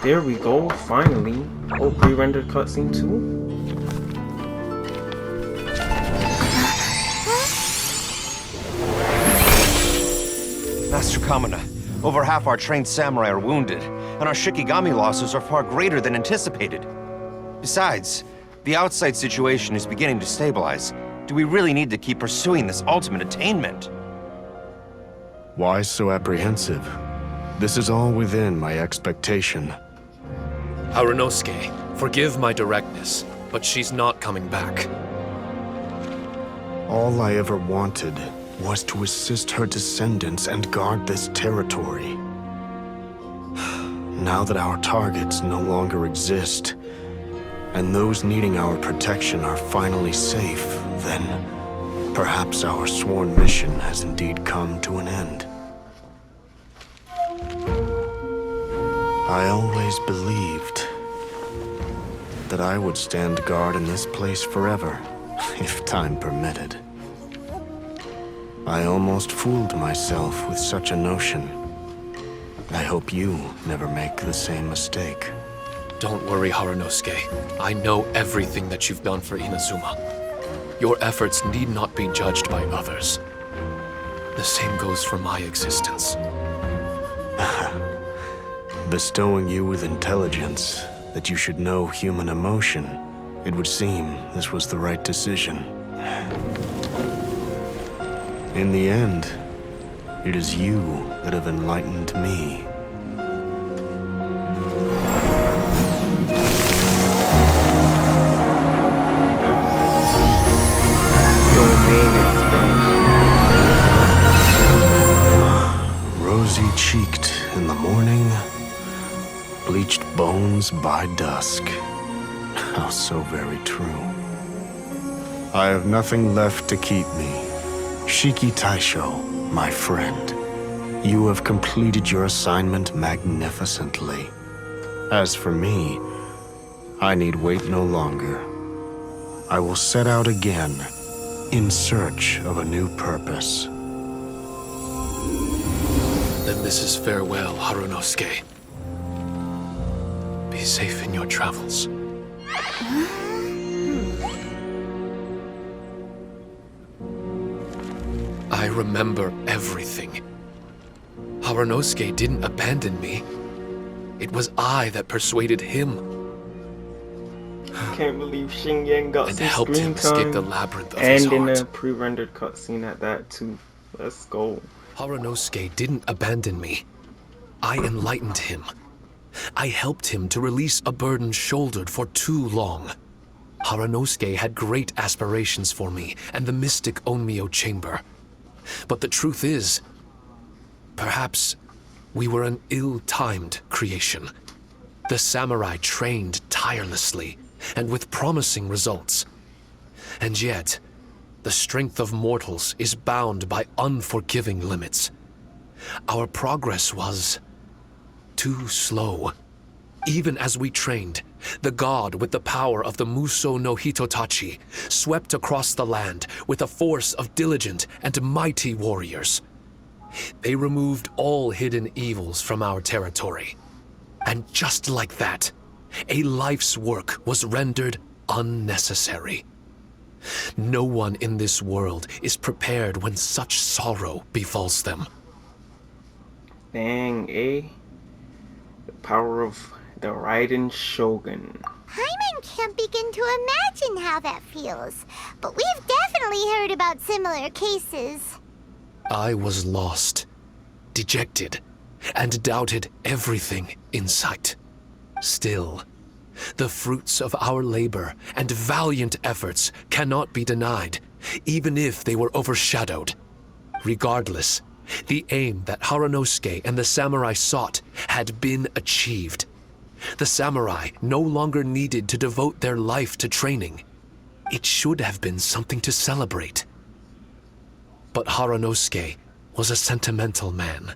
There we go, finally. Oh, pre-rendered cutscene too? Master Kamina, over half our trained samurai are wounded, and our Shikigami losses are far greater than anticipated. Besides, the outside situation is beginning to stabilize. Do we really need to keep pursuing this ultimate attainment? Why so apprehensive? This is all within my expectation. Harunosuke, forgive my directness, but she's not coming back. All I ever wanted was to assist her descendants and guard this territory. Now that our targets no longer exist, and those needing our protection are finally safe, then perhaps our sworn mission has indeed come to an end. I always believed that I would stand guard in this place forever, if time permitted. I almost fooled myself with such a notion. I hope you never make the same mistake. Don't worry, Harunosuke. I know everything that you've done for Inazuma. Your efforts need not be judged by others. The same goes for my existence. Bestowing you with intelligence, that you should know human emotion, it would seem this was the right decision. In the end, it is you that have enlightened me. Rosy-cheeked in the morning, bleached bones by dusk. How so very true. I have nothing left to keep me. Shiki Taisho, my friend, you have completed your assignment magnificently. As for me, I need wait no longer. I will set out again, in search of a new purpose. Then this is farewell, Harunosuke. Be safe in your travels. I remember everything. Harunosuke didn't abandon me. It was I that persuaded him. I can't believe Xinyan got And some helped screen him escape the time. labyrinth of his And in heart. a pre-rendered cutscene at that too. Let's go. Harunosuke didn't abandon me. I enlightened him. I helped him to release a burden shouldered for too long. Harunosuke had great aspirations for me and the mystic Onmyo chamber. But the truth is, perhaps we were an ill-timed creation. The samurai trained tirelessly and with promising results. And yet, the strength of mortals is bound by unforgiving limits. Our progress was too slow. Even as we trained, the god with the power of the Muso no Hitotachi swept across the land with a force of diligent and mighty warriors. They removed all hidden evils from our territory. And just like that, a life's work was rendered unnecessary. No one in this world is prepared when such sorrow befalls them. Dang, eh? The power of the Raiden Shogun. Hyman can't begin to imagine how that feels, but we've definitely heard about similar cases. I was lost, dejected, and doubted everything in sight. Still, the fruits of our labor and valiant efforts cannot be denied, even if they were overshadowed. Regardless, the aim that Harunosuke and the samurai sought had been achieved. The samurai no longer needed to devote their life to training. It should have been something to celebrate. But Harunosuke was a sentimental man.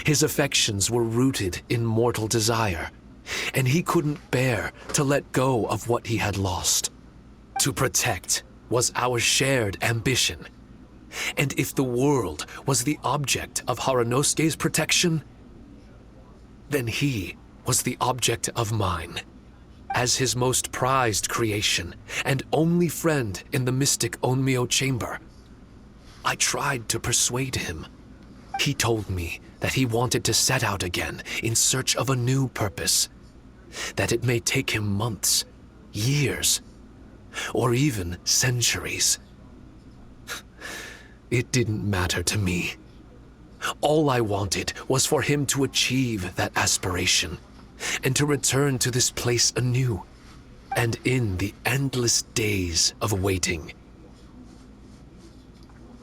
His affections were rooted in mortal desire, and he couldn't bear to let go of what he had lost. To protect was our shared ambition. And if the world was the object of Harunosuke's protection, then he was the object of mine. As his most prized creation and only friend in the mystic Onmyo chamber, I tried to persuade him. He told me that he wanted to set out again in search of a new purpose, that it may take him months, years, or even centuries. It didn't matter to me. All I wanted was for him to achieve that aspiration and to return to this place anew, and in the endless days of waiting,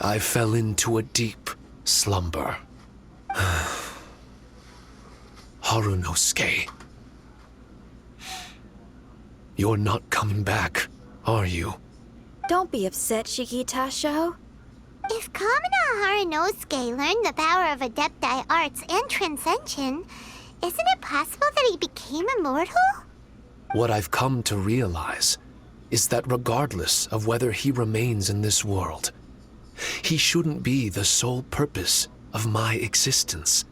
I fell into a deep slumber. Harunosuke, you're not coming back, are you? Don't be upset, Shikitasho. If Kamina Harunosuke learned the power of Adepti arts and Transcension, isn't it possible that he became immortal? What I've come to realize is that regardless of whether he remains in this world, he shouldn't be the sole purpose of my existence.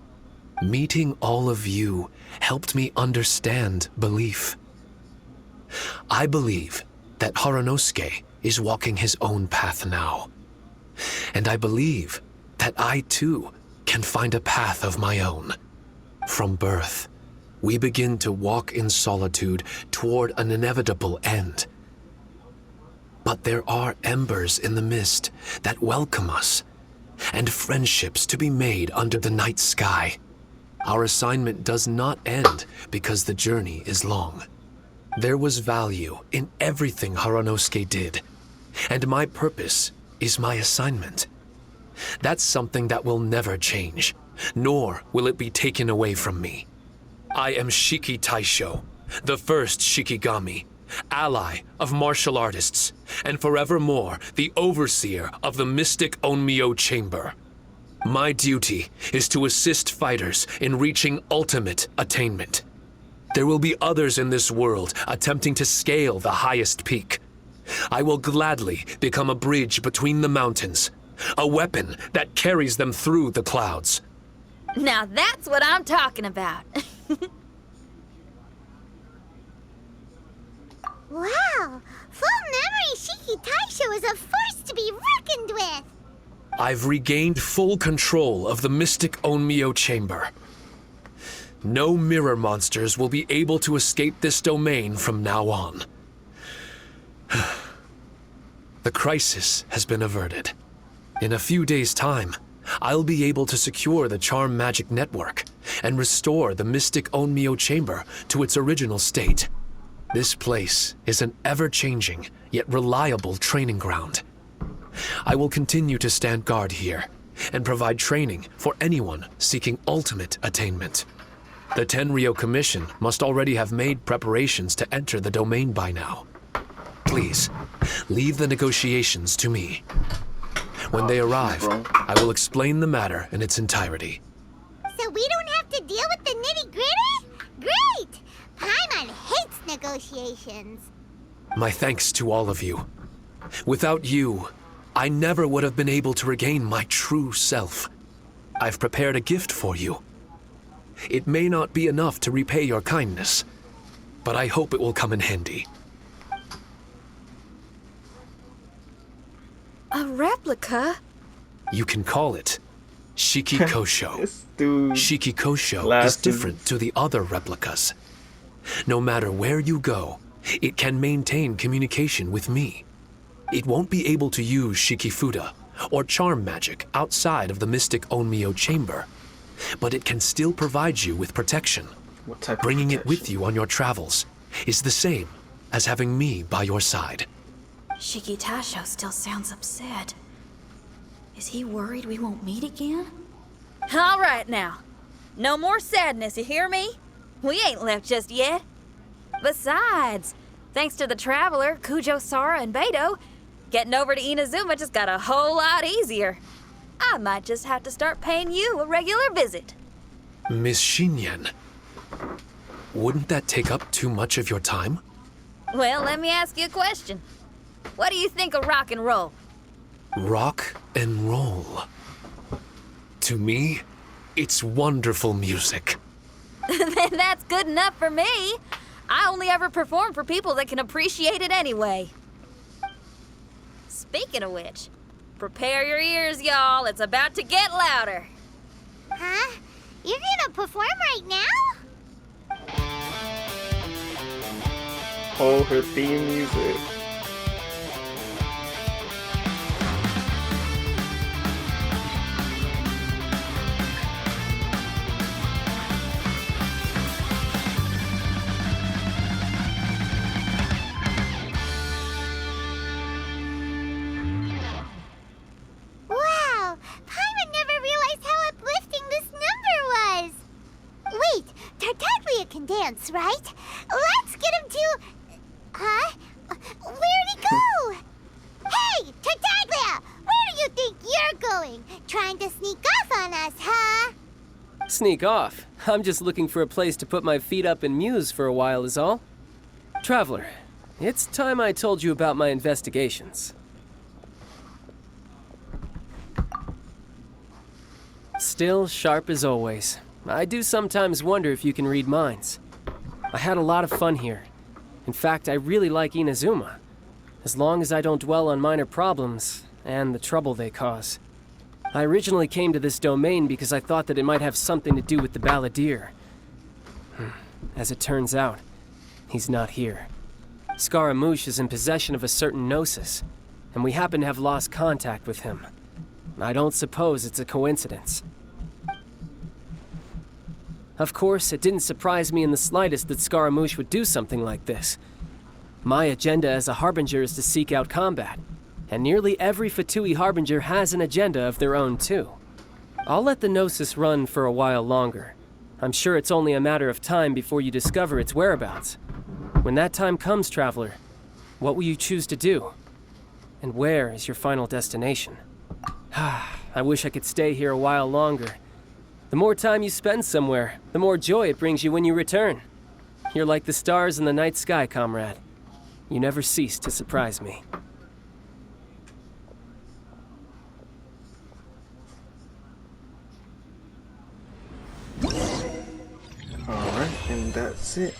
Meeting all of you helped me understand belief. I believe that Harunosuke is walking his own path now. And I believe that I too can find a path of my own. From birth, we begin to walk in solitude toward an inevitable end. But there are embers in the mist that welcome us, and friendships to be made under the night sky. Our assignment does not end because the journey is long. There was value in everything Harunosuke did, and my purpose is my assignment. That's something that will never change, nor will it be taken away from me. I am Shiki Taisho, the first Shikigami, ally of martial artists, and forevermore the overseer of the mystic Onmyo chamber. My duty is to assist fighters in reaching ultimate attainment. There will be others in this world attempting to scale the highest peak. I will gladly become a bridge between the mountains, a weapon that carries them through the clouds. Now that's what I'm talking about. Wow! Full memory Shiki Taisho is a force to be reckoned with! I've regained full control of the mystic Onmyo chamber. No mirror monsters will be able to escape this domain from now on. The crisis has been averted. In a few days' time, I'll be able to secure the charm magic network and restore the mystic Onmyo chamber to its original state. This place is an ever-changing yet reliable training ground. I will continue to stand guard here and provide training for anyone seeking ultimate attainment. The Tenryo Commission must already have made preparations to enter the domain by now. Please, leave the negotiations to me. When they arrive, I will explain the matter in its entirety. So we don't have to deal with the nitty-gritty? Great! Paimon hates negotiations. My thanks to all of you. Without you, I never would have been able to regain my true self. I've prepared a gift for you. It may not be enough to repay your kindness, but I hope it will come in handy. A replica? You can call it Shiki Kosho. This dude. Shiki Kosho is Glasses. different to the other replicas. No matter where you go, it can maintain communication with me. It won't be able to use Shikifuda or charm magic outside of the mystic Onmyo chamber, but it can still provide you with protection. What type Bringing of it with you on your travels is the same as having me by your side. Shikitasho still sounds upset. Is he worried we won't meet again? All right now. No more sadness, you hear me? We ain't left just yet. Besides, thanks to the Traveler, Kujo, Sara, and Beto, getting over to Inazuma just got a whole lot easier. I might just have to start paying you a regular visit. Miss Xinyan, wouldn't that take up too much of your time? Well, let me ask you a question. What do you think of rock and roll? Rock and roll. To me, it's wonderful music. Then that's good enough for me. I only ever perform for people that can appreciate it anyway. Speaking of which, prepare your ears, y'all. It's about to get louder. Huh? You're gonna perform right now? Oh, her theme music. Wow! Paimon never realized how uplifting this number was! Wait, Tartaglia can dance, right? Let's get him to... Huh? Where'd he go? Hey, Tartaglia! Where do you think you're going? Trying to sneak off on us, huh? Sneak off? I'm just looking for a place to put my feet up and muse for a while is all. Traveler, it's time I told you about my investigations. Still sharp as always. I do sometimes wonder if you can read minds. I had a lot of fun here. In fact, I really like Inazuma. As long as I don't dwell on minor problems and the trouble they cause. I originally came to this domain because I thought that it might have something to do with the balladeer. As it turns out, he's not here. Scaramouche is in possession of a certain gnosis, and we happen to have lost contact with him. I don't suppose it's a coincidence. Of course, it didn't surprise me in the slightest that Scaramouche would do something like this. My agenda as a Harbinger is to seek out combat, and nearly every Fatui Harbinger has an agenda of their own too. I'll let the Gnosis run for a while longer. I'm sure it's only a matter of time before you discover its whereabouts. When that time comes, Traveler, what will you choose to do? And where is your final destination? I wish I could stay here a while longer. The more time you spend somewhere, the more joy it brings you when you return. You're like the stars in the night sky, comrade. You never cease to surprise me. Alright, and that's it.